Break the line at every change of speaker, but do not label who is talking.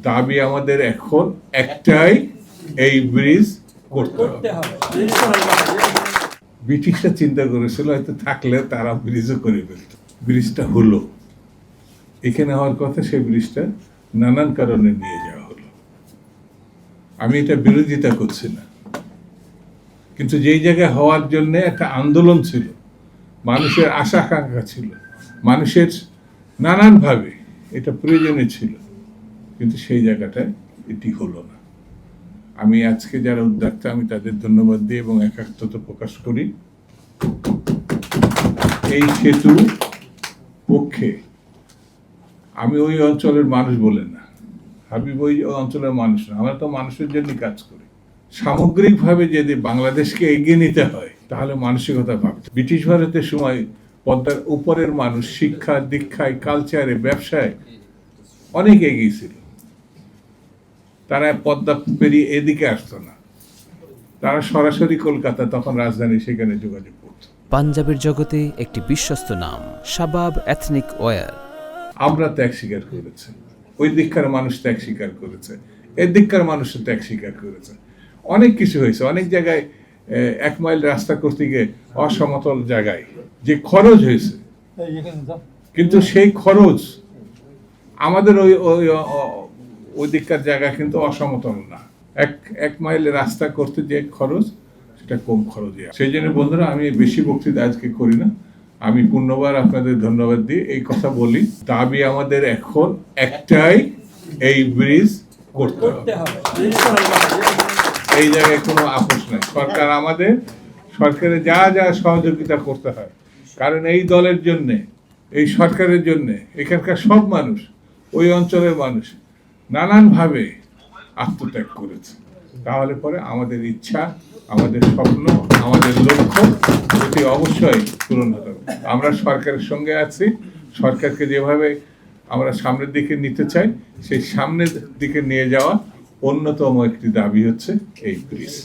দাবি আমাদের এখন একটাই, এই ব্রিজ করতে হবে। ব্রিটিশরা চিন্তা করেছিল হয়তো থাকলে তারা ব্রিজও করে ফেলত, ব্রিজটা হলো। এখানে হওয়ার কথা, সেই ব্রিজটা নানান কারণে নিয়ে যাওয়া হলো। আমি এটা বিরোধিতা করছি না, কিন্তু যেই জায়গায় হওয়ার জন্য একটা আন্দোলন ছিল, মানুষের আশা আকাঙ্ক্ষা ছিল, মানুষের নানানভাবে এটা প্রয়োজনীয় ছিল, কিন্তু সেই জায়গাটায় এটি হলো না। আমি আজকে যারা উদ্যোক্তা, আমি তাদের ধন্যবাদ দিই এবং একাত্মতা প্রকাশ করি। এই সেতু পক্ষে আমি ওই অঞ্চলের মানুষ বলে না, হাবিব ওই অঞ্চলের মানুষ না, আমরা তো মানুষের জন্য কাজ করি। সামগ্রিকভাবে যদি বাংলাদেশকে এগিয়ে নিতে হয়, তাহলে মানসিকতা ভাবতে। ব্রিটিশ ভারতের সময় পদ্মার উপরের মানুষ শিক্ষা দীক্ষায়, কালচারে, ব্যবসায় অনেক এগিয়ে ছিল। তারা পদ্মা পেরিয়ে এদিকে আসতো না, তারা সরাসরি কলকাতা, তখন রাজধানী, সেখানে যোগাযোগ করত।
পাঞ্জাবের জগতে একটি বিশ্বস্ত নাম, শাবাব এথনিক ওয়্যার।
আমরা ত্যাগ স্বীকার করেছি, ওই দিককার মানুষ ত্যাগ স্বীকার করেছে, এর দিককার মানুষ ত্যাগ স্বীকার করেছে। অনেক কিছু হয়েছে, অনেক জায়গায় 1 মাইল রাস্তা করতে গিয়ে অসমতল জায়গায় যে খরচ হয়েছে, কিন্তু সেই খরচ আমাদের ওই দিককার জায়গা কিন্তু অসমতল না। 1 মাইল রাস্তা করতে যে খরচ, সেটা কম খরচ। সেই জন্য বন্ধুরা, আমি বেশি বক্তৃতা আজকে করি না, আমি পূর্ণবার আপনাদের ধন্যবাদ দিয়ে এই কথা বলি, দাবি আমাদের এখন একটাই, এই ব্রিজ করতে হবে। এই জায়গায় কোনো আপোষ নাই। সরকার আমাদের, সরকারের যা যা সহযোগিতা করতে হয়, কারণ এই দলের জন্যে, এই সরকারের জন্যে এখানকার সব মানুষ, ওই অঞ্চলের মানুষ নানানভাবে আত্মত্যাগ করেছে। তাহলে পরে আমাদের ইচ্ছা, আমাদের স্বপ্ন, আমাদের লক্ষ্য এটি অবশ্যই পূরণ হতে হবে। আমরা সরকারের সঙ্গে আছি, সরকারকে যেভাবে আমরা সামনের দিকে নিতে চাই, সেই সামনের দিকে নিয়ে যাওয়া অন্যতম একটি দাবি হচ্ছে এই ব্রিজ।